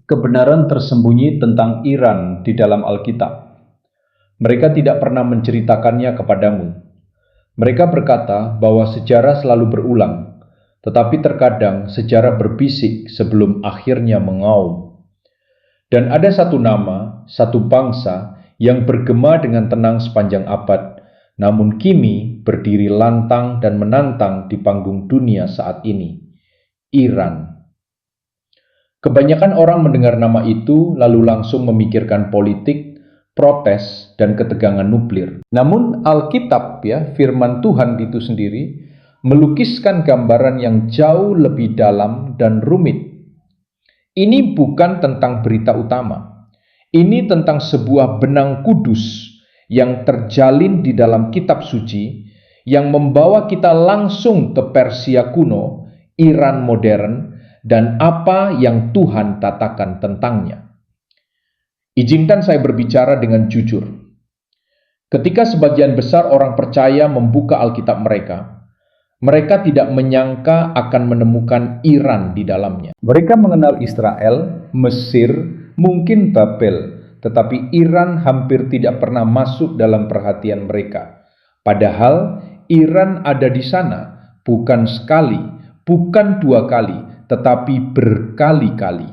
kebenaran tersembunyi tentang Iran di dalam Alkitab. Mereka tidak pernah menceritakannya kepadamu. Mereka berkata bahwa sejarah selalu berulang, tetapi terkadang sejarah berbisik sebelum akhirnya mengaum. Dan ada satu nama, satu bangsa yang bergema dengan tenang sepanjang abad, namun kini berdiri lantang dan menantang di panggung dunia saat ini, Iran. Kebanyakan orang mendengar nama itu lalu langsung memikirkan politik, protes, dan ketegangan nuklir. Namun Alkitab, firman Tuhan itu sendiri, melukiskan gambaran yang jauh lebih dalam dan rumit. Ini bukan tentang berita utama. Ini tentang sebuah benang kudus yang terjalin di dalam kitab suci yang membawa kita langsung ke Persia kuno, Iran modern, dan apa yang Tuhan katakan tentangnya. Izinkan saya berbicara dengan jujur. Ketika sebagian besar orang percaya membuka Alkitab mereka tidak menyangka akan menemukan Iran di dalamnya. Mereka mengenal Israel, Mesir, mungkin Babel, tetapi Iran hampir tidak pernah masuk dalam perhatian mereka. Padahal Iran ada di sana, bukan sekali, bukan dua kali, tetapi berkali-kali.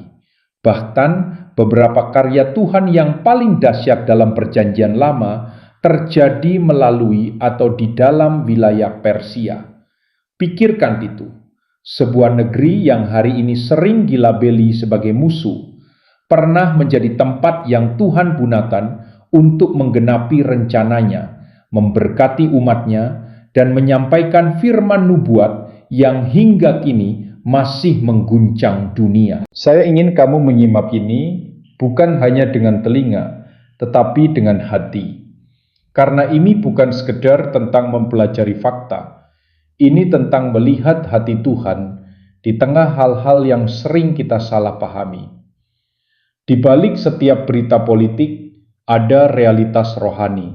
Bahkan beberapa karya Tuhan yang paling dahsyat dalam Perjanjian Lama terjadi melalui atau di dalam wilayah Persia. Pikirkan itu, sebuah negeri yang hari ini sering dilabeli sebagai musuh, pernah menjadi tempat yang Tuhan gunakan untuk menggenapi rencananya, memberkati umatnya, dan menyampaikan firman nubuat yang hingga kini masih mengguncang dunia. Saya ingin kamu menyimak ini bukan hanya dengan telinga, tetapi dengan hati. Karena ini bukan sekedar tentang mempelajari fakta. Ini tentang melihat hati Tuhan di tengah hal-hal yang sering kita salah pahami. Di balik setiap berita politik ada realitas rohani.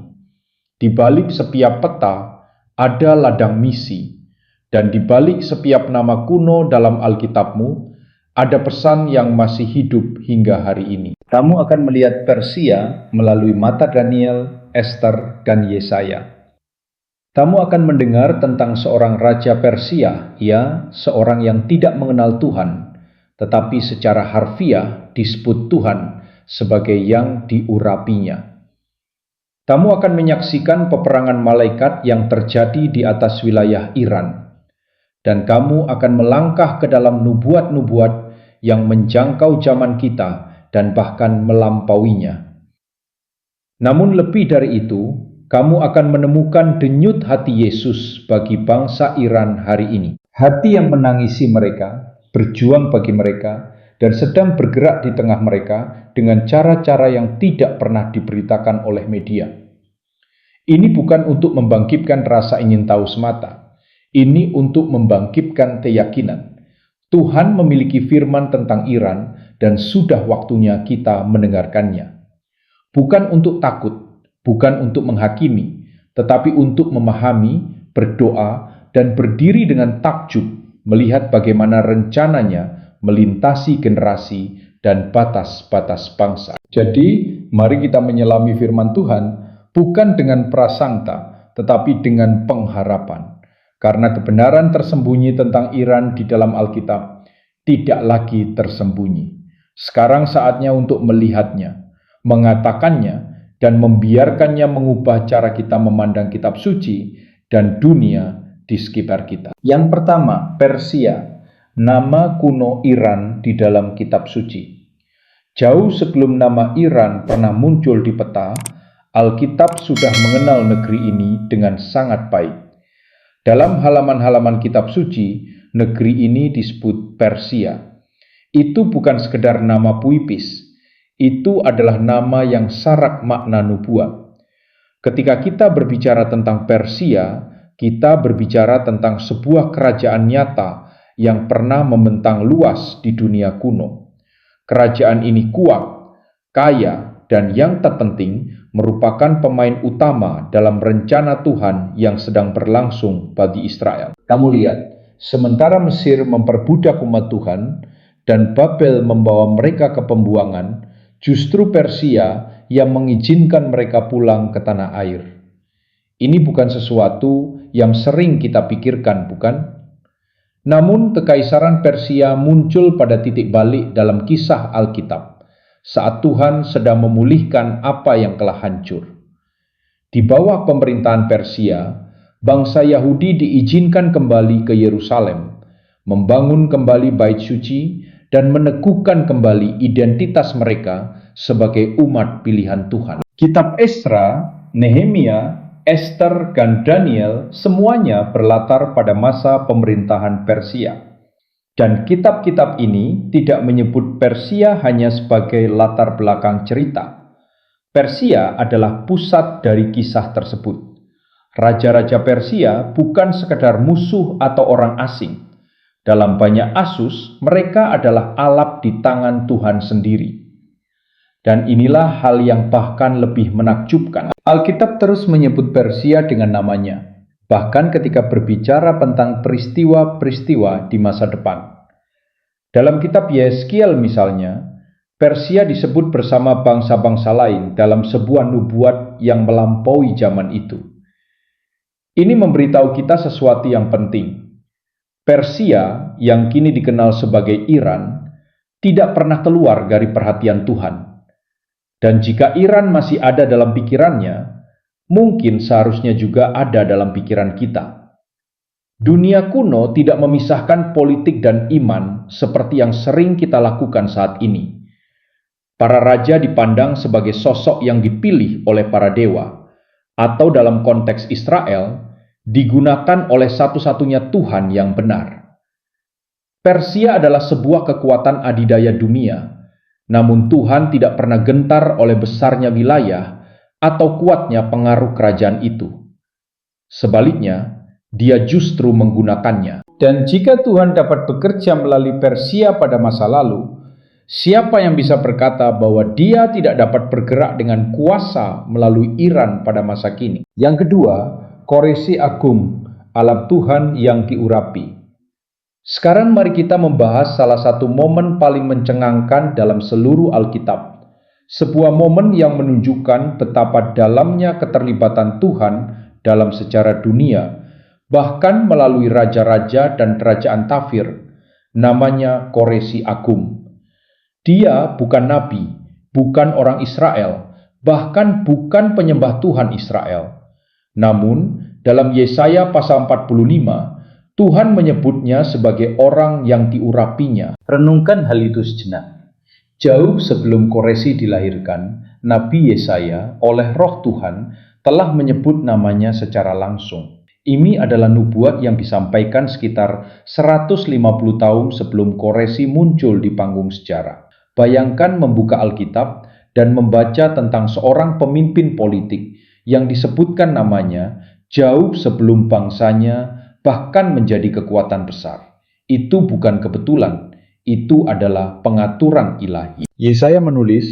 Di balik setiap peta ada ladang misi. Dan di balik setiap nama kuno dalam Alkitabmu ada pesan yang masih hidup hingga hari ini. Kamu akan melihat Persia melalui mata Daniel, Esther, dan Yesaya. Kamu akan mendengar tentang seorang raja Persia, seorang yang tidak mengenal Tuhan, tetapi secara harfiah disebut Tuhan sebagai yang diurapinya. Kamu akan menyaksikan peperangan malaikat yang terjadi di atas wilayah Iran, dan kamu akan melangkah ke dalam nubuat-nubuat yang menjangkau zaman kita dan bahkan melampauinya. Namun lebih dari itu, kamu akan menemukan denyut hati Yesus bagi bangsa Iran hari ini. Hati yang menangisi mereka, berjuang bagi mereka, dan sedang bergerak di tengah mereka dengan cara-cara yang tidak pernah diberitakan oleh media. Ini bukan untuk membangkitkan rasa ingin tahu semata. Ini untuk membangkitkan keyakinan. Tuhan memiliki firman tentang Iran dan sudah waktunya kita mendengarkannya. Bukan untuk takut, bukan untuk menghakimi, tetapi untuk memahami, berdoa, dan berdiri dengan takjub melihat bagaimana rencananya melintasi generasi dan batas-batas bangsa. Jadi, mari kita menyelami firman Tuhan bukan dengan prasangka, tetapi dengan pengharapan. Karena kebenaran tersembunyi tentang Iran di dalam Alkitab tidak lagi tersembunyi. Sekarang saatnya untuk melihatnya, mengatakannya, dan membiarkannya mengubah cara kita memandang kitab suci dan dunia di sekitar kita. Yang pertama, Persia, nama kuno Iran di dalam kitab suci. Jauh sebelum nama Iran pernah muncul di peta, Alkitab sudah mengenal negeri ini dengan sangat baik. Dalam halaman-halaman kitab suci, negeri ini disebut Persia. Itu bukan sekedar nama puipis. Itu adalah nama yang syarat makna nubuat. Ketika kita berbicara tentang Persia, kita berbicara tentang sebuah kerajaan nyata yang pernah membentang luas di dunia kuno. Kerajaan ini kuat, kaya, dan yang terpenting merupakan pemain utama dalam rencana Tuhan yang sedang berlangsung bagi Israel. Kamu lihat, sementara Mesir memperbudak umat Tuhan, dan Babel membawa mereka ke pembuangan, justru Persia yang mengizinkan mereka pulang ke tanah air. Ini bukan sesuatu yang sering kita pikirkan, bukan? Namun kekaisaran Persia muncul pada titik balik dalam kisah Alkitab, saat Tuhan sedang memulihkan apa yang telah hancur. Di bawah pemerintahan Persia, bangsa Yahudi diizinkan kembali ke Yerusalem, membangun kembali bait suci, dan meneguhkan kembali identitas mereka sebagai umat pilihan Tuhan. Kitab Esra, Nehemia, Esther, dan Daniel semuanya berlatar pada masa pemerintahan Persia. Dan kitab-kitab ini tidak menyebut Persia hanya sebagai latar belakang cerita. Persia adalah pusat dari kisah tersebut. Raja-raja Persia bukan sekedar musuh atau orang asing. Dalam banyak asus, mereka adalah alat di tangan Tuhan sendiri. Dan inilah hal yang bahkan lebih menakjubkan. Alkitab terus menyebut Persia dengan namanya, bahkan ketika berbicara tentang peristiwa-peristiwa di masa depan. Dalam kitab Yeskiel misalnya, Persia disebut bersama bangsa-bangsa lain dalam sebuah nubuat yang melampaui zaman itu. Ini memberitahu kita sesuatu yang penting. Persia, yang kini dikenal sebagai Iran, tidak pernah keluar dari perhatian Tuhan. Dan jika Iran masih ada dalam pikirannya, mungkin seharusnya juga ada dalam pikiran kita. Dunia kuno tidak memisahkan politik dan iman seperti yang sering kita lakukan saat ini. Para raja dipandang sebagai sosok yang dipilih oleh para dewa, atau dalam konteks Israel, digunakan oleh satu-satunya Tuhan yang benar. Persia adalah sebuah kekuatan adidaya dunia, namun Tuhan tidak pernah gentar oleh besarnya wilayah atau kuatnya pengaruh kerajaan itu. Sebaliknya, Dia justru menggunakannya. Dan jika Tuhan dapat bekerja melalui Persia pada masa lalu, siapa yang bisa berkata bahwa Dia tidak dapat bergerak dengan kuasa melalui Iran pada masa kini? Yang kedua, Koreshi Agung, alam Tuhan yang diurapi. Sekarang mari kita membahas salah satu momen paling mencengangkan dalam seluruh Alkitab. Sebuah momen yang menunjukkan betapa dalamnya keterlibatan Tuhan dalam sejarah dunia, bahkan melalui raja-raja dan kerajaan Tafir, namanya Koreshi Agung. Dia bukan nabi, bukan orang Israel, bahkan bukan penyembah Tuhan Israel. Namun, dalam Yesaya pasal 45, Tuhan menyebutnya sebagai orang yang diurapinya. Renungkan hal itu sejenak. Jauh sebelum Koreshi dilahirkan, Nabi Yesaya oleh Roh Tuhan telah menyebut namanya secara langsung. Ini adalah nubuat yang disampaikan sekitar 150 tahun sebelum Koreshi muncul di panggung sejarah. Bayangkan membuka Alkitab dan membaca tentang seorang pemimpin politik yang disebutkan namanya jauh sebelum bangsanya bahkan menjadi kekuatan besar. Itu bukan kebetulan, itu adalah pengaturan ilahi. Yesaya menulis,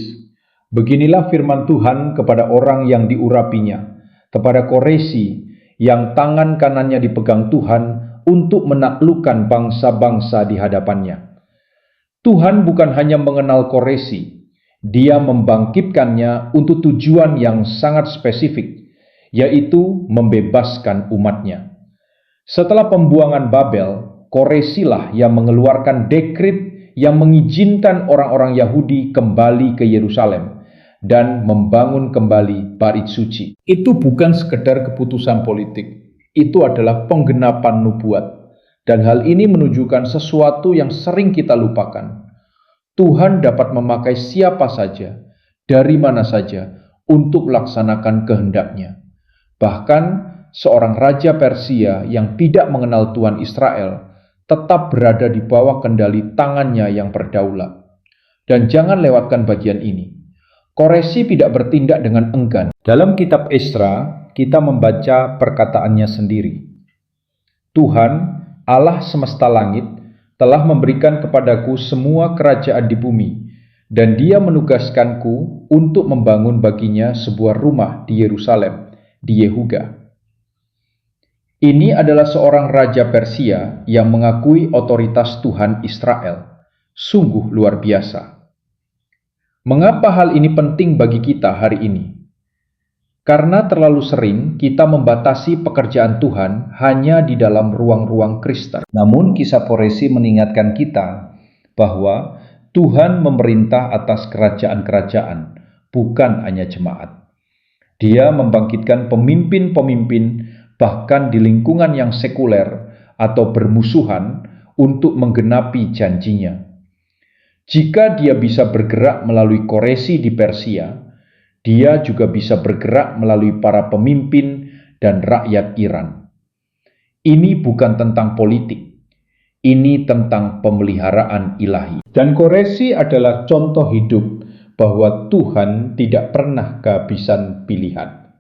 "Beginilah firman Tuhan kepada orang yang diurapinya, kepada Koreshi yang tangan kanannya dipegang Tuhan untuk menaklukkan bangsa-bangsa di hadapannya." Tuhan bukan hanya mengenal Koreshi, Dia membangkitkannya untuk tujuan yang sangat spesifik, yaitu membebaskan umatnya. Setelah pembuangan Babel, Koreshi lah yang mengeluarkan dekret yang mengizinkan orang-orang Yahudi kembali ke Yerusalem dan membangun kembali bait suci. Itu bukan sekedar keputusan politik, itu adalah penggenapan nubuat. Dan hal ini menunjukkan sesuatu yang sering kita lupakan. Tuhan dapat memakai siapa saja, dari mana saja, untuk melaksanakan kehendaknya. Bahkan seorang raja Persia yang tidak mengenal Tuhan Israel tetap berada di bawah kendali tangannya yang berdaulat. Dan jangan lewatkan bagian ini. Koreshi tidak bertindak dengan enggan. Dalam kitab Esra, kita membaca perkataannya sendiri. Tuhan, Allah semesta langit, telah memberikan kepadaku semua kerajaan di bumi, dan Dia menugaskanku untuk membangun baginya sebuah rumah di Yerusalem, di Yehuda. Ini adalah seorang raja Persia yang mengakui otoritas Tuhan Israel. Sungguh luar biasa. Mengapa hal ini penting bagi kita hari ini? Karena terlalu sering kita membatasi pekerjaan Tuhan hanya di dalam ruang-ruang Kristen. Namun kisah Koresi mengingatkan kita bahwa Tuhan memerintah atas kerajaan-kerajaan, bukan hanya jemaat. Dia membangkitkan pemimpin-pemimpin bahkan di lingkungan yang sekuler atau bermusuhan untuk menggenapi janjinya. Jika dia bisa bergerak melalui Koresi di Persia, dia juga bisa bergerak melalui para pemimpin dan rakyat Iran. Ini bukan tentang politik, ini tentang pemeliharaan ilahi. Dan Koresi adalah contoh hidup bahwa Tuhan tidak pernah kehabisan pilihan.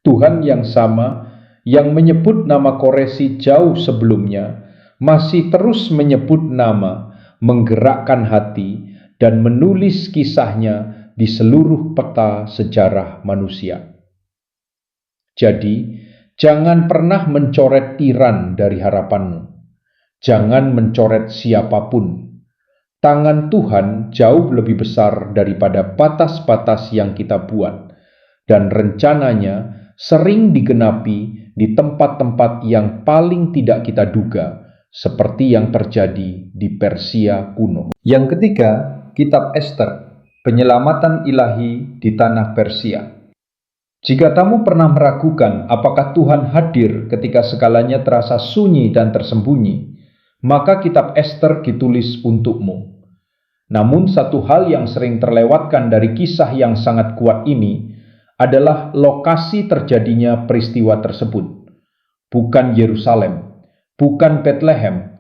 Tuhan yang sama, yang menyebut nama Koresi jauh sebelumnya, masih terus menyebut nama, menggerakkan hati, dan menulis kisahnya di seluruh peta sejarah manusia. Jadi, jangan pernah mencoret tiran dari harapanmu. Jangan mencoret siapapun. Tangan Tuhan jauh lebih besar daripada batas-batas yang kita buat, dan rencananya sering digenapi di tempat-tempat yang paling tidak kita duga, seperti yang terjadi di Persia kuno. Yang ketiga, Kitab Ester. Penyelamatan ilahi di tanah Persia. Jika kamu pernah meragukan apakah Tuhan hadir ketika segalanya terasa sunyi dan tersembunyi, maka kitab Ester ditulis untukmu. Namun satu hal yang sering terlewatkan dari kisah yang sangat kuat ini adalah lokasi terjadinya peristiwa tersebut. Bukan Yerusalem, bukan Bethlehem,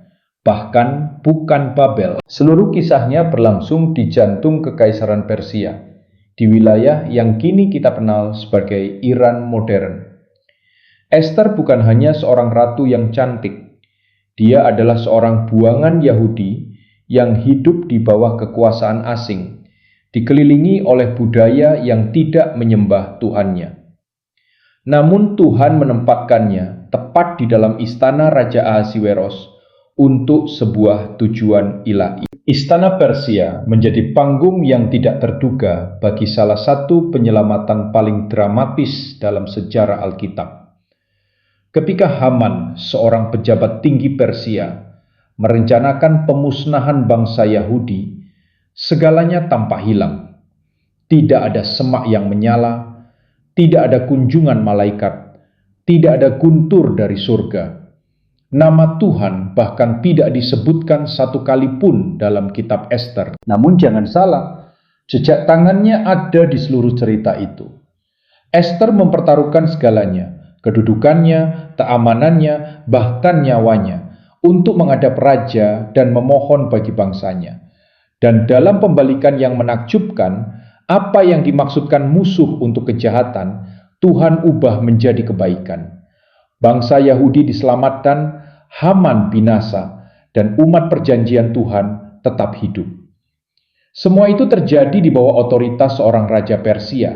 bahkan bukan Babel. Seluruh kisahnya berlangsung di jantung Kekaisaran Persia, di wilayah yang kini kita kenal sebagai Iran modern. Ester bukan hanya seorang ratu yang cantik. Dia adalah seorang buangan Yahudi yang hidup di bawah kekuasaan asing, dikelilingi oleh budaya yang tidak menyembah Tuhannya. Namun Tuhan menempatkannya tepat di dalam istana Raja Ahasiweros untuk sebuah tujuan ilahi. Istana Persia menjadi panggung yang tidak terduga bagi salah satu penyelamatan paling dramatis dalam sejarah Alkitab. Ketika Haman, seorang pejabat tinggi Persia, merencanakan pemusnahan bangsa Yahudi, segalanya tampak hilang. Tidak ada semak yang menyala, tidak ada kunjungan malaikat, tidak ada guntur dari surga. Nama Tuhan bahkan tidak disebutkan satu kali pun dalam kitab Ester. Namun jangan salah, jejak tangannya ada di seluruh cerita itu. Ester mempertaruhkan segalanya, kedudukannya, keamanannya, bahkan nyawanya, untuk menghadap raja dan memohon bagi bangsanya. Dan dalam pembalikan yang menakjubkan, apa yang dimaksudkan musuh untuk kejahatan, Tuhan ubah menjadi kebaikan. Bangsa Yahudi diselamatkan, Haman binasa, dan umat perjanjian Tuhan tetap hidup. Semua itu terjadi di bawah otoritas seorang raja Persia.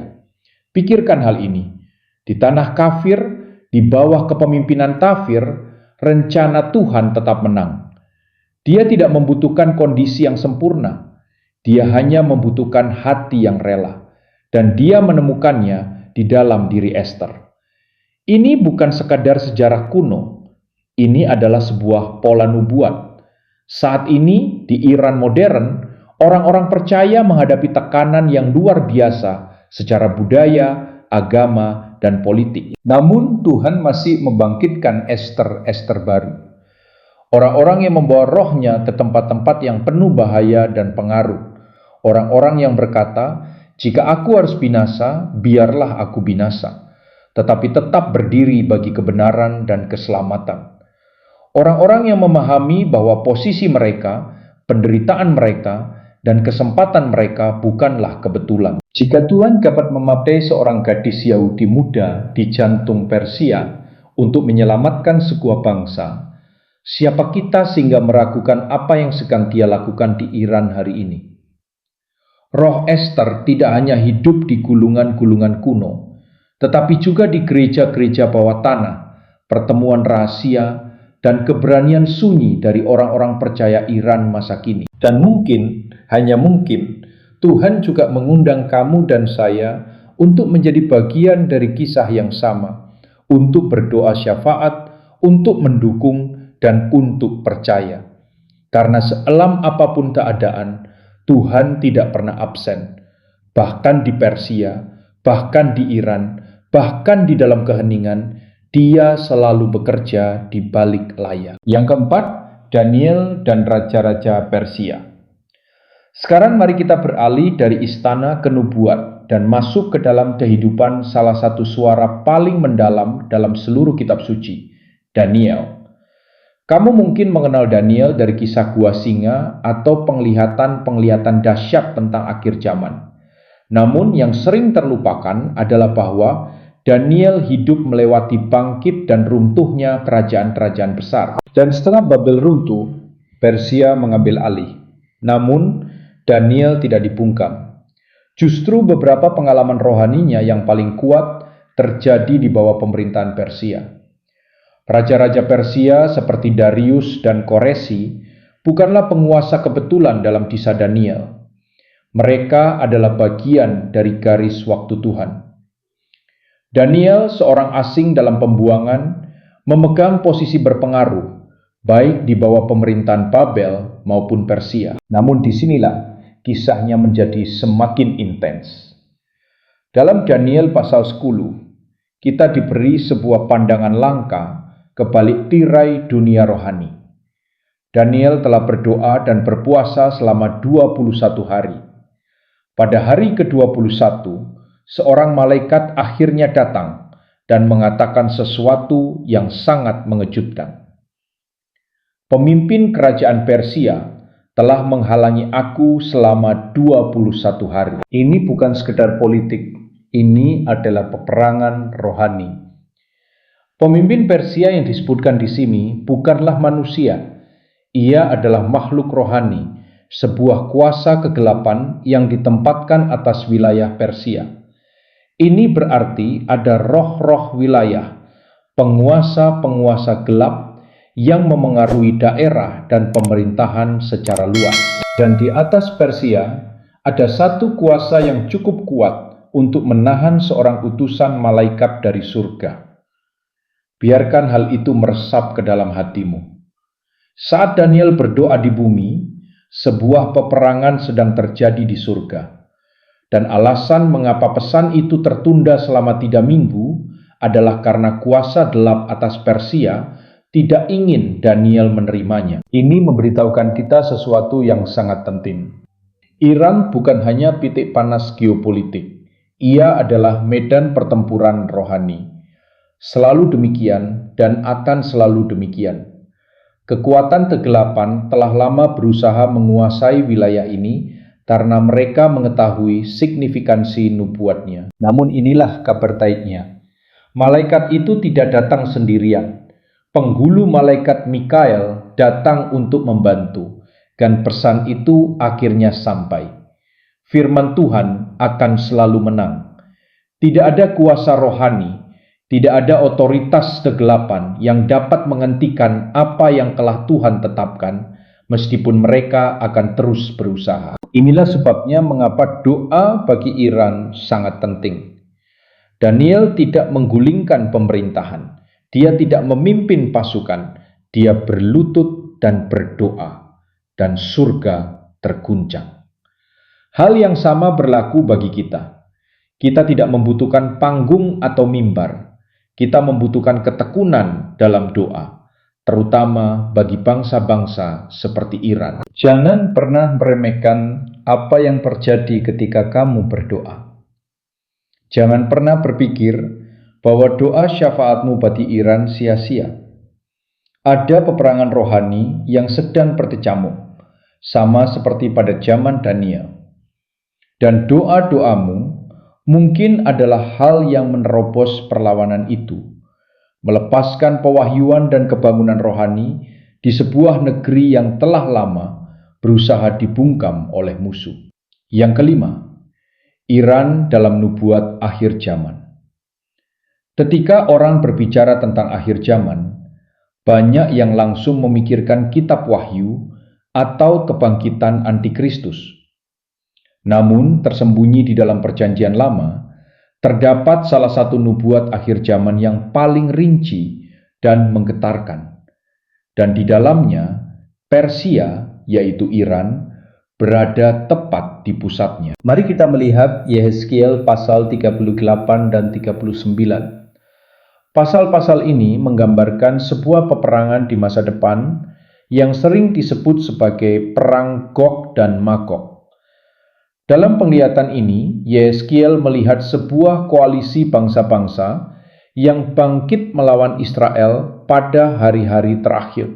Pikirkan hal ini. Di tanah kafir, di bawah kepemimpinan kafir, rencana Tuhan tetap menang. Dia tidak membutuhkan kondisi yang sempurna. Dia hanya membutuhkan hati yang rela. Dan dia menemukannya di dalam diri Ester. Ini bukan sekadar sejarah kuno. Ini adalah sebuah pola nubuat. Saat ini di Iran modern, orang-orang percaya menghadapi tekanan yang luar biasa secara budaya, agama, dan politik. Namun Tuhan masih membangkitkan Ester baru. Orang-orang yang membawa rohnya ke tempat-tempat yang penuh bahaya dan pengaruh. Orang-orang yang berkata, "Jika aku harus binasa, biarlah aku binasa, tetapi tetap berdiri bagi kebenaran dan keselamatan." Orang-orang yang memahami bahwa posisi mereka, penderitaan mereka, dan kesempatan mereka bukanlah kebetulan. Jika Tuhan dapat memakai seorang gadis Yahudi muda di jantung Persia untuk menyelamatkan sebuah bangsa, siapa kita sehingga meragukan apa yang sedang dia lakukan di Iran hari ini? Roh Ester tidak hanya hidup di gulungan-gulungan kuno, tetapi juga di gereja-gereja bawah tanah, pertemuan rahasia, dan keberanian sunyi dari orang-orang percaya Iran masa kini. Dan mungkin, hanya mungkin, Tuhan juga mengundang kamu dan saya untuk menjadi bagian dari kisah yang sama, untuk berdoa syafaat, untuk mendukung, dan untuk percaya. Karena seelam apapun keadaan, Tuhan tidak pernah absen. Bahkan di Persia, bahkan di Iran, bahkan di dalam keheningan, Dia selalu bekerja di balik layar. Yang keempat, Daniel dan raja-raja Persia. Sekarang mari kita beralih dari istana ke nubuat dan masuk ke dalam kehidupan salah satu suara paling mendalam dalam seluruh kitab suci, Daniel. Kamu mungkin mengenal Daniel dari kisah gua singa atau penglihatan-penglihatan dahsyat tentang akhir zaman. Namun yang sering terlupakan adalah bahwa Daniel hidup melewati bangkit dan runtuhnya kerajaan-kerajaan besar. Dan setelah Babel runtuh, Persia mengambil alih. Namun, Daniel tidak dibungkam. Justru beberapa pengalaman rohaninya yang paling kuat terjadi di bawah pemerintahan Persia. Raja-raja Persia seperti Darius dan Koresi bukanlah penguasa kebetulan dalam kisah Daniel. Mereka adalah bagian dari garis waktu Tuhan. Daniel, seorang asing dalam pembuangan, memegang posisi berpengaruh, baik di bawah pemerintahan Babel maupun Persia. Namun disinilah kisahnya menjadi semakin intens. Dalam Daniel pasal 10, kita diberi sebuah pandangan langka ke balik tirai dunia rohani. Daniel telah berdoa dan berpuasa selama 21 hari. Pada hari ke-21, seorang malaikat akhirnya datang dan mengatakan sesuatu yang sangat mengejutkan. Pemimpin kerajaan Persia telah menghalangi aku selama 21 hari. Ini bukan sekedar politik, ini adalah peperangan rohani. Pemimpin Persia yang disebutkan di sini bukanlah manusia. Ia adalah makhluk rohani, sebuah kuasa kegelapan yang ditempatkan atas wilayah Persia. Ini berarti ada roh-roh wilayah, penguasa-penguasa gelap yang memengaruhi daerah dan pemerintahan secara luas. Dan di atas Persia, ada satu kuasa yang cukup kuat untuk menahan seorang utusan malaikat dari surga. Biarkan hal itu meresap ke dalam hatimu. Saat Daniel berdoa di bumi, sebuah peperangan sedang terjadi di surga. Dan alasan mengapa pesan itu tertunda selama 3 minggu adalah karena kuasa gelap atas Persia tidak ingin Daniel menerimanya. Ini memberitahukan kita sesuatu yang sangat penting. Iran bukan hanya titik panas geopolitik. Ia adalah medan pertempuran rohani. Selalu demikian dan akan selalu demikian. Kekuatan kegelapan telah lama berusaha menguasai wilayah ini karena mereka mengetahui signifikansi nubuatnya. Namun inilah kabar baiknya. Malaikat itu tidak datang sendirian. Penghulu malaikat Mikael datang untuk membantu, dan pesan itu akhirnya sampai. Firman Tuhan akan selalu menang. Tidak ada kuasa rohani, tidak ada otoritas kegelapan yang dapat menghentikan apa yang telah Tuhan tetapkan, meskipun mereka akan terus berusaha. Inilah sebabnya mengapa doa bagi Iran sangat penting. Daniel tidak menggulingkan pemerintahan, dia tidak memimpin pasukan, dia berlutut dan berdoa, dan surga terguncang. Hal yang sama berlaku bagi kita. Kita tidak membutuhkan panggung atau mimbar. Kita membutuhkan ketekunan dalam doa, terutama bagi bangsa-bangsa seperti Iran. Jangan pernah meremehkan apa yang terjadi ketika kamu berdoa. Jangan pernah berpikir bahwa doa syafaatmu bagi Iran sia-sia. Ada peperangan rohani yang sedang berkecamuk, sama seperti pada zaman Daniel. Dan doa-doamu mungkin adalah hal yang menerobos perlawanan itu, melepaskan pewahyuan dan kebangunan rohani di sebuah negeri yang telah lama berusaha dibungkam oleh musuh. Yang kelima, Iran dalam nubuat akhir zaman. Ketika orang berbicara tentang akhir zaman, Banyak yang langsung memikirkan kitab Wahyu atau kebangkitan antikristus. Namun, tersembunyi di dalam Perjanjian Lama, terdapat salah satu nubuat akhir zaman yang paling rinci dan menggetarkan. Dan di dalamnya, Persia, yaitu Iran, berada tepat di pusatnya. Mari kita melihat Yehezkiel pasal 38 dan 39. Pasal-pasal ini menggambarkan sebuah peperangan di masa depan yang sering disebut sebagai perang Gog dan Magog. Dalam penglihatan ini, Yehezkiel melihat sebuah koalisi bangsa-bangsa yang bangkit melawan Israel pada hari-hari terakhir.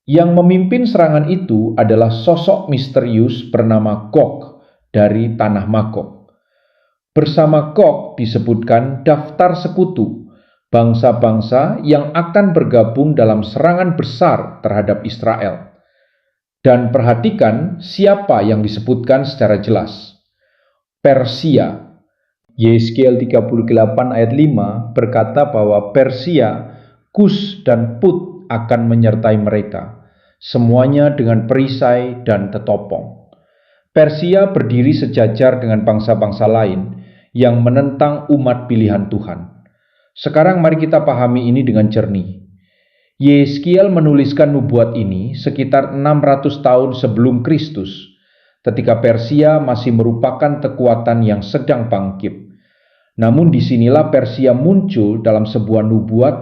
Yang memimpin serangan itu adalah sosok misterius bernama Gog dari tanah Magog. Bersama Gog disebutkan daftar sekutu bangsa-bangsa yang akan bergabung dalam serangan besar terhadap Israel. Dan perhatikan siapa yang disebutkan secara jelas. Persia. Yehezkiel 38 ayat 5 berkata bahwa Persia, Kus dan Put akan menyertai mereka, semuanya dengan perisai dan tetopong. Persia berdiri sejajar dengan bangsa-bangsa lain yang menentang umat pilihan Tuhan. Sekarang mari kita pahami ini dengan jernih. Yehezkiel menuliskan nubuat ini sekitar 600 tahun sebelum Kristus, ketika Persia masih merupakan kekuatan yang sedang bangkit. Namun disinilah Persia muncul dalam sebuah nubuat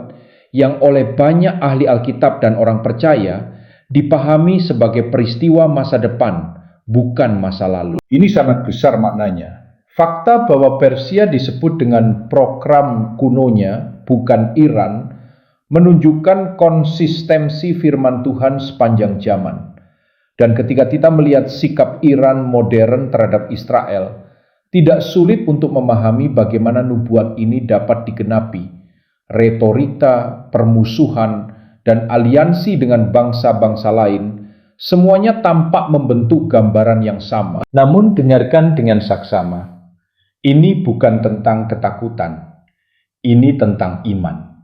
yang oleh banyak ahli Alkitab dan orang percaya dipahami sebagai peristiwa masa depan, bukan masa lalu. Ini sangat besar maknanya. Fakta bahwa Persia disebut dengan program kunonya, bukan Iran, menunjukkan konsistensi firman Tuhan sepanjang zaman. Dan ketika kita melihat sikap Iran modern terhadap Israel, tidak sulit untuk memahami bagaimana nubuat ini dapat digenapi. Retorika, permusuhan, dan aliansi dengan bangsa-bangsa lain, semuanya tampak membentuk gambaran yang sama. Namun dengarkan dengan saksama. Ini bukan tentang ketakutan, ini tentang iman.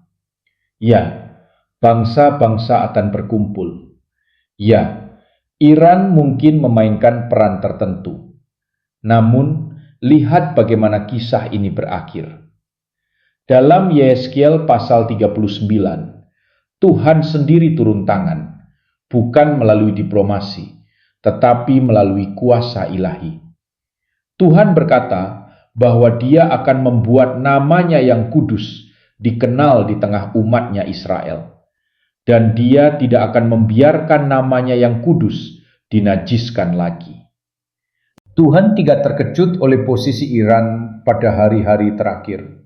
Ya, bangsa-bangsa akan berkumpul. Ya, Iran mungkin memainkan peran tertentu. Namun, lihat bagaimana kisah ini berakhir. Dalam Yehezkiel pasal 39, Tuhan sendiri turun tangan, bukan melalui diplomasi, tetapi melalui kuasa ilahi. Tuhan berkata bahwa Dia akan membuat namanya yang kudus dikenal di tengah umatnya Israel. Dan Dia tidak akan membiarkan namanya yang kudus dinajiskan lagi. Tuhan tidak terkejut oleh posisi Iran pada hari-hari terakhir.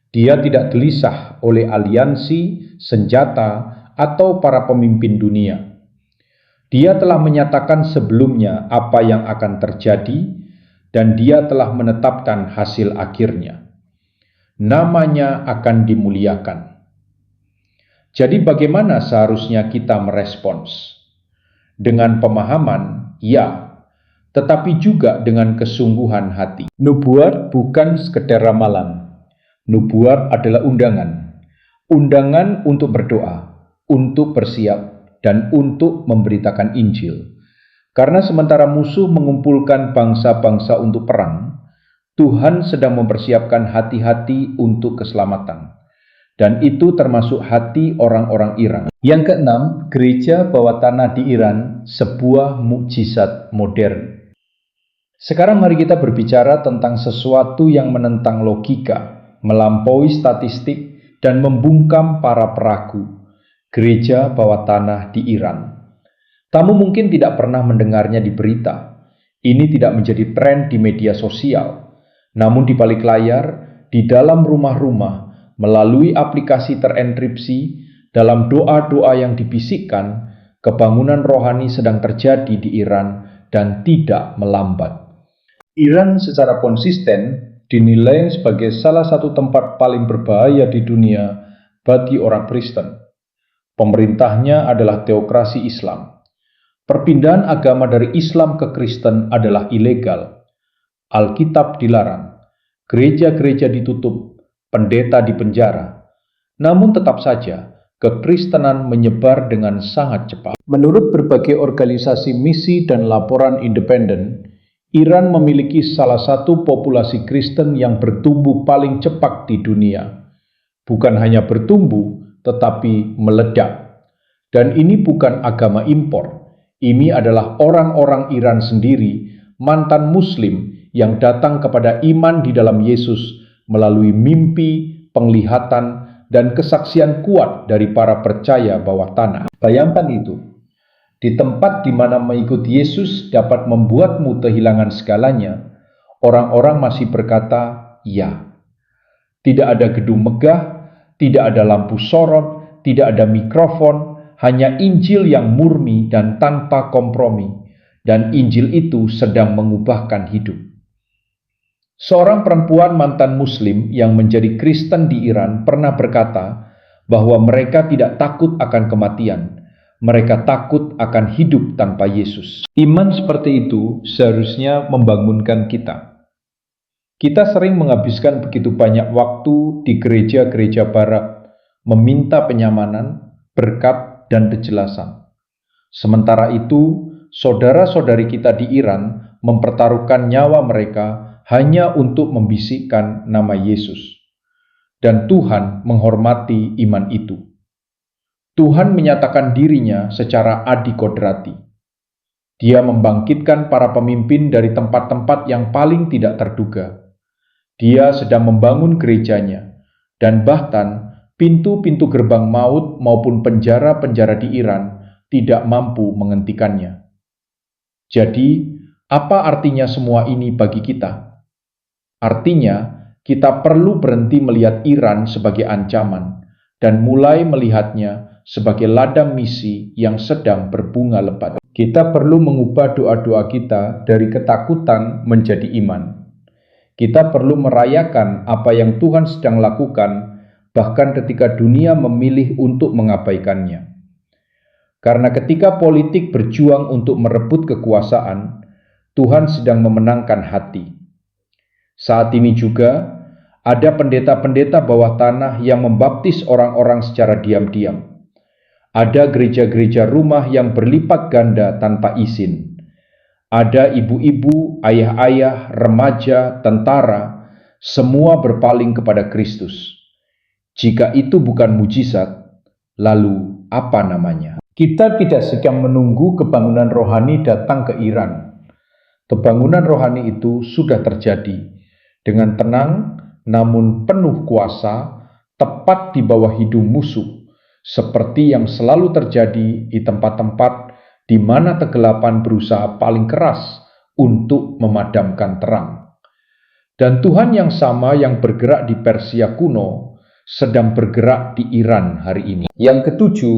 Dia tidak gelisah oleh aliansi, senjata, atau para pemimpin dunia. Dia telah menyatakan sebelumnya apa yang akan terjadi, dan Dia telah menetapkan hasil akhirnya. Namanya akan dimuliakan. Jadi bagaimana seharusnya kita merespons? Dengan pemahaman, ya, tetapi juga dengan kesungguhan hati. Nubuat bukan sekedar ramalan. Nubuat adalah undangan. Undangan untuk berdoa, untuk bersiap, dan untuk memberitakan Injil. Karena sementara musuh mengumpulkan bangsa-bangsa untuk perang, Tuhan sedang mempersiapkan hati-hati untuk keselamatan. Dan itu termasuk hati orang-orang Iran. Yang keenam, gereja bawah tanah di Iran, sebuah mukjizat modern. Sekarang mari kita berbicara tentang sesuatu yang menentang logika, melampaui statistik, dan membungkam para peragu. Gereja bawah tanah di Iran. Tamu mungkin tidak pernah mendengarnya di berita. Ini tidak menjadi tren di media sosial. Namun di balik layar, di dalam rumah-rumah, melalui aplikasi terenkripsi, dalam doa-doa yang dibisikkan, kebangunan rohani sedang terjadi di Iran dan tidak melambat. Iran secara konsisten dinilai sebagai salah satu tempat paling berbahaya di dunia bagi orang Kristen. Pemerintahnya adalah teokrasi Islam. Perpindahan agama dari Islam ke Kristen adalah ilegal. Alkitab dilarang, gereja-gereja ditutup, pendeta dipenjara. Namun tetap saja, kekristenan menyebar dengan sangat cepat. Menurut berbagai organisasi misi dan laporan independen, Iran memiliki salah satu populasi Kristen yang bertumbuh paling cepat di dunia. Bukan hanya bertumbuh, tetapi meledak. Dan ini bukan agama impor. Ini adalah orang-orang Iran sendiri, mantan Muslim yang datang kepada iman di dalam Yesus melalui mimpi, penglihatan, dan kesaksian kuat dari para percaya bawah tanah. Bayangkan itu, di tempat di mana mengikuti Yesus dapat membuatmu kehilangan segalanya, orang-orang masih berkata, "Ya." Tidak ada gedung megah, tidak ada lampu sorot, tidak ada mikrofon, hanya Injil yang murni dan tanpa kompromi, dan Injil itu sedang mengubahkan hidup. Seorang perempuan mantan Muslim yang menjadi Kristen di Iran pernah berkata bahwa mereka tidak takut akan kematian, mereka takut akan hidup tanpa Yesus. Iman seperti itu seharusnya membangunkan kita. Kita sering menghabiskan begitu banyak waktu di gereja-gereja barat, meminta penyamanan, berkat, dan kejelasan. Sementara itu, saudara-saudari kita di Iran mempertaruhkan nyawa mereka hanya untuk membisikkan nama Yesus. Dan Tuhan menghormati iman itu. Tuhan menyatakan dirinya secara adikodrati. Dia membangkitkan para pemimpin dari tempat-tempat yang paling tidak terduga. Dia sedang membangun gerejanya, dan bahkan pintu-pintu gerbang maut maupun penjara-penjara di Iran tidak mampu menghentikannya. Jadi, apa artinya semua ini bagi kita? Artinya, kita perlu berhenti melihat Iran sebagai ancaman dan mulai melihatnya sebagai ladang misi yang sedang berbunga lebat. Kita perlu mengubah doa-doa kita dari ketakutan menjadi iman. Kita perlu merayakan apa yang Tuhan sedang lakukan, bahkan ketika dunia memilih untuk mengabaikannya. Karena ketika politik berjuang untuk merebut kekuasaan, Tuhan sedang memenangkan hati. Saat ini juga, ada pendeta-pendeta bawah tanah yang membaptis orang-orang secara diam-diam. Ada gereja-gereja rumah yang berlipat ganda tanpa izin. Ada ibu-ibu, ayah-ayah, remaja, tentara, semua berpaling kepada Kristus. Jika itu bukan mujizat, lalu apa namanya? Kita tidak sedang menunggu kebangunan rohani datang ke Iran. Kebangunan rohani itu sudah terjadi dengan tenang namun penuh kuasa, tepat di bawah hidung musuh, seperti yang selalu terjadi di tempat-tempat di mana kegelapan berusaha paling keras untuk memadamkan terang. Dan Tuhan yang sama yang bergerak di Persia kuno sedang bergerak di Iran hari ini. Yang ketujuh,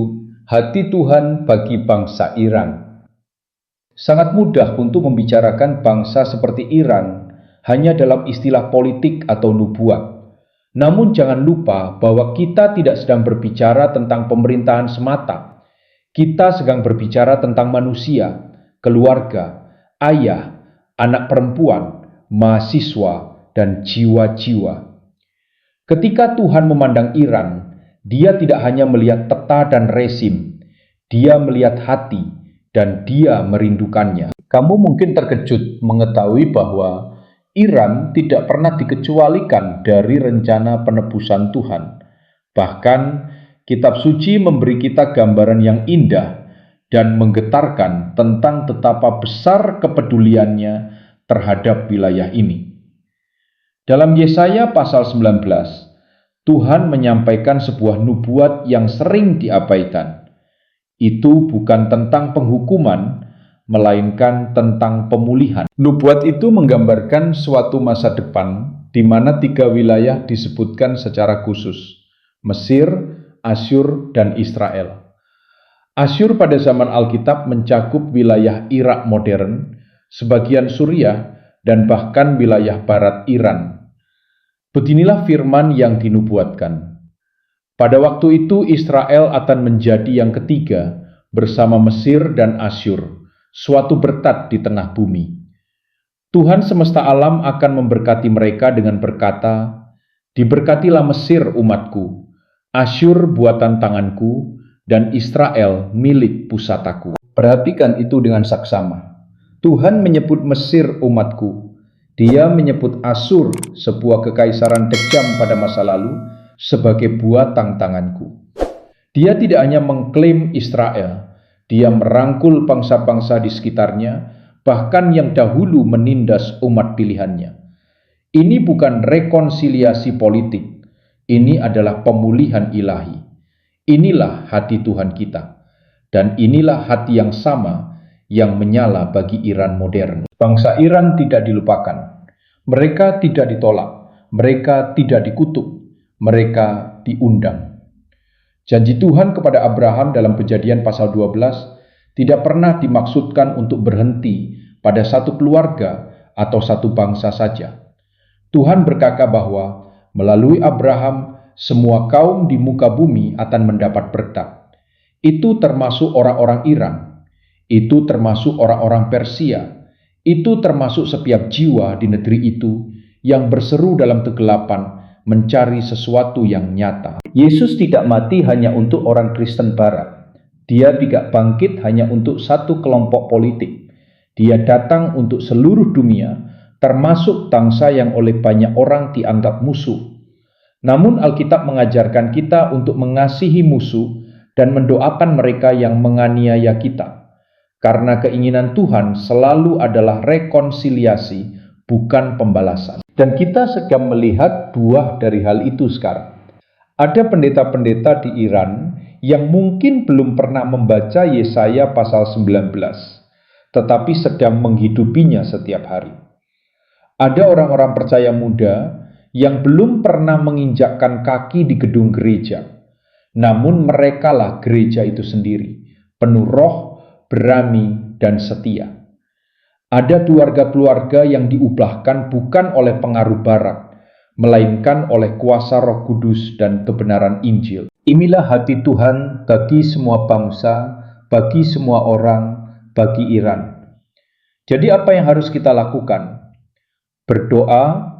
hati Tuhan bagi bangsa Iran. Sangat mudah untuk membicarakan bangsa seperti Iran hanya dalam istilah politik atau nubuat. Namun jangan lupa bahwa kita tidak sedang berbicara tentang pemerintahan semata. Kita sedang berbicara tentang manusia, keluarga, ayah, anak perempuan, mahasiswa, dan jiwa-jiwa. Ketika Tuhan memandang Iran, Dia tidak hanya melihat peta dan rezim, Dia melihat hati dan Dia merindukannya. Kamu mungkin terkejut mengetahui bahwa Iran tidak pernah dikecualikan dari rencana penebusan Tuhan. Bahkan, kitab suci memberi kita gambaran yang indah dan menggetarkan tentang betapa besar kepeduliannya terhadap wilayah ini. Dalam Yesaya pasal 19, Tuhan menyampaikan sebuah nubuat yang sering diabaikan. Itu bukan tentang penghukuman, melainkan tentang pemulihan. Nubuat itu menggambarkan suatu masa depan di mana 3 wilayah disebutkan secara khusus: Mesir, Asyur, dan Israel. Asyur pada zaman Alkitab mencakup wilayah Irak modern, sebagian Suriah, dan bahkan wilayah barat Iran. Beginilah firman yang dinubuatkan. Pada waktu itu Israel akan menjadi yang ketiga bersama Mesir dan Asyur, suatu berkat di tengah bumi. Tuhan semesta alam akan memberkati mereka dengan berkata, "Diberkatilah Mesir umatku, Asyur buatan tanganku, dan Israel milik pusataku. Perhatikan itu dengan saksama. Tuhan menyebut Mesir umatku. Dia menyebut Asyur, sebuah kekaisaran kejam pada masa lalu, sebagai buatan tanganku. Dia tidak hanya mengklaim Israel, dia merangkul bangsa-bangsa di sekitarnya, bahkan yang dahulu menindas umat pilihannya. Ini bukan rekonsiliasi politik, ini adalah pemulihan ilahi. Inilah hati Tuhan kita, dan inilah hati yang sama yang menyala bagi Iran modern. Bangsa Iran tidak dilupakan, mereka tidak ditolak, mereka tidak dikutuk, mereka diundang. Janji Tuhan kepada Abraham dalam Kejadian pasal 12 tidak pernah dimaksudkan untuk berhenti pada satu keluarga atau satu bangsa saja. Tuhan berkata bahwa melalui Abraham, semua kaum di muka bumi akan mendapat berkat. Itu termasuk orang-orang Iran, itu termasuk orang-orang Persia, itu termasuk setiap jiwa di negeri itu yang berseru dalam kegelapan mencari sesuatu yang nyata. Yesus tidak mati hanya untuk orang Kristen Barat. Dia tidak bangkit hanya untuk satu kelompok politik. Dia datang untuk seluruh dunia, termasuk bangsa yang oleh banyak orang dianggap musuh. Namun Alkitab mengajarkan kita untuk mengasihi musuh dan mendoakan mereka yang menganiaya kita. Karena keinginan Tuhan selalu adalah rekonsiliasi, bukan pembalasan. Dan kita sedang melihat buah dari hal itu sekarang. Ada pendeta-pendeta di Iran yang mungkin belum pernah membaca Yesaya pasal 19, tetapi sedang menghidupinya setiap hari. Ada orang-orang percaya muda yang belum pernah menginjakkan kaki di gedung gereja, namun merekalah gereja itu sendiri, penuh roh, berani, dan setia. Ada keluarga-keluarga yang diubahkan bukan oleh pengaruh barat, melainkan oleh kuasa Roh Kudus dan kebenaran Injil. Inilah hati Tuhan bagi semua bangsa, bagi semua orang, bagi Iran. Jadi apa yang harus kita lakukan? Berdoa,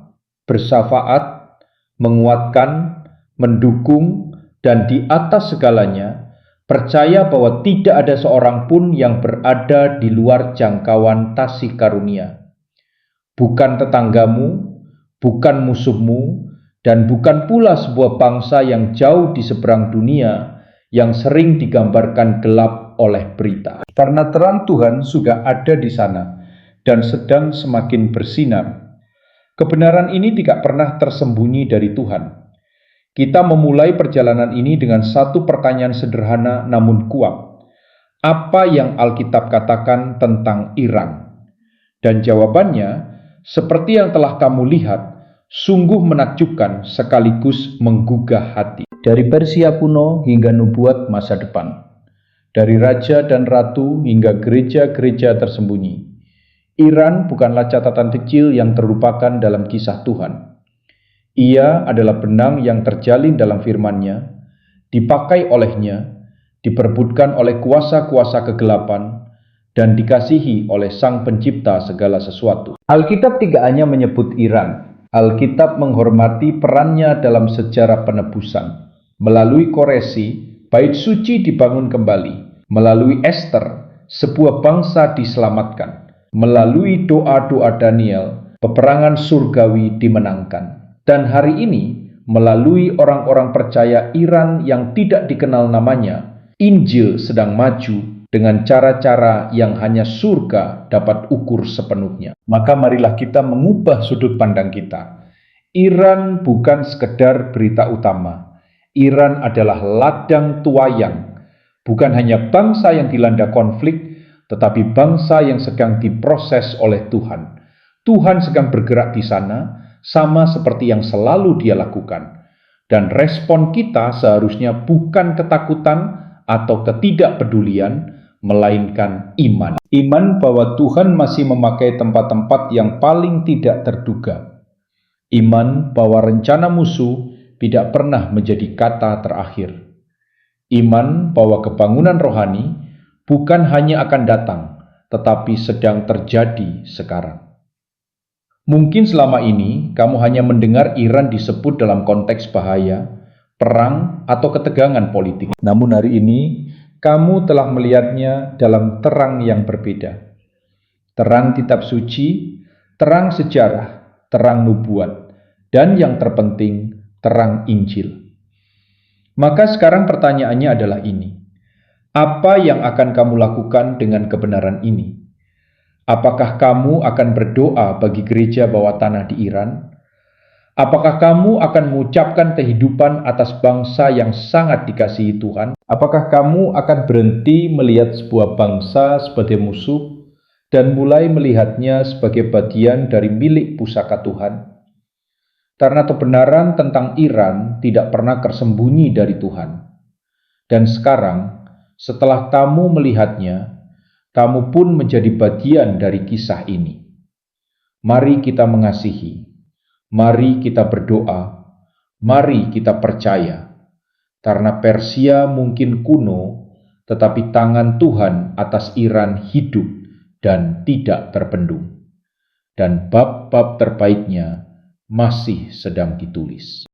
bersyafaat, menguatkan, mendukung, dan di atas segalanya, percaya bahwa tidak ada seorang pun yang berada di luar jangkauan kasih karunia. Bukan tetanggamu, bukan musuhmu, dan bukan pula sebuah bangsa yang jauh di seberang dunia yang sering digambarkan gelap oleh berita. Karena terang Tuhan sudah ada di sana dan sedang semakin bersinar. Kebenaran ini tidak pernah tersembunyi dari Tuhan. Kita memulai perjalanan ini dengan satu pertanyaan sederhana namun kuat. Apa yang Alkitab katakan tentang Iran? Dan jawabannya, seperti yang telah kamu lihat, sungguh menakjubkan sekaligus menggugah hati. Dari Persia kuno hingga nubuat masa depan. Dari raja dan ratu hingga gereja-gereja tersembunyi. Iran bukanlah catatan kecil yang terlupakan dalam kisah Tuhan. Ia adalah benang yang terjalin dalam firman-Nya, dipakai olehnya, diperebutkan oleh kuasa-kuasa kegelapan, dan dikasihi oleh Sang Pencipta segala sesuatu. Alkitab tidak hanya menyebut Iran, Alkitab menghormati perannya dalam sejarah penebusan. Melalui Koresi, bait suci dibangun kembali. Melalui Ester, sebuah bangsa diselamatkan. Melalui doa-doa Daniel, peperangan surgawi dimenangkan. Dan hari ini, melalui orang-orang percaya Iran yang tidak dikenal namanya, Injil sedang maju dengan cara-cara yang hanya surga dapat ukur sepenuhnya. Maka marilah kita mengubah sudut pandang kita. Iran bukan sekedar berita utama. Iran adalah ladang tuayang, bukan hanya bangsa yang dilanda konflik, tetapi bangsa yang sedang diproses oleh Tuhan. Tuhan sedang bergerak di sana, sama seperti yang selalu Dia lakukan. Dan respon kita seharusnya bukan ketakutan atau ketidakpedulian, melainkan iman. Iman bahwa Tuhan masih memakai tempat-tempat yang paling tidak terduga. Iman bahwa rencana musuh tidak pernah menjadi kata terakhir. Iman bahwa kebangunan rohani bukan hanya akan datang, tetapi sedang terjadi sekarang. Mungkin selama ini kamu hanya mendengar Iran disebut dalam konteks bahaya, perang, atau ketegangan politik. Namun hari ini, kamu telah melihatnya dalam terang yang berbeda. Terang kitab suci, terang sejarah, terang nubuat, dan yang terpenting, terang Injil. Maka sekarang pertanyaannya adalah ini. Apa yang akan kamu lakukan dengan kebenaran ini? Apakah kamu akan berdoa bagi gereja bawah tanah di Iran? Apakah kamu akan mengucapkan kehidupan atas bangsa yang sangat dikasihi Tuhan? Apakah kamu akan berhenti melihat sebuah bangsa sebagai musuh dan mulai melihatnya sebagai bagian dari milik pusaka Tuhan? Karena kebenaran tentang Iran tidak pernah tersembunyi dari Tuhan. Dan sekarang, setelah kamu melihatnya, kamu pun menjadi bagian dari kisah ini. Mari kita mengasihi, mari kita berdoa, mari kita percaya, karena Persia mungkin kuno, tetapi tangan Tuhan atas Iran hidup dan tidak terbendung. Dan bab-bab terbaiknya masih sedang ditulis.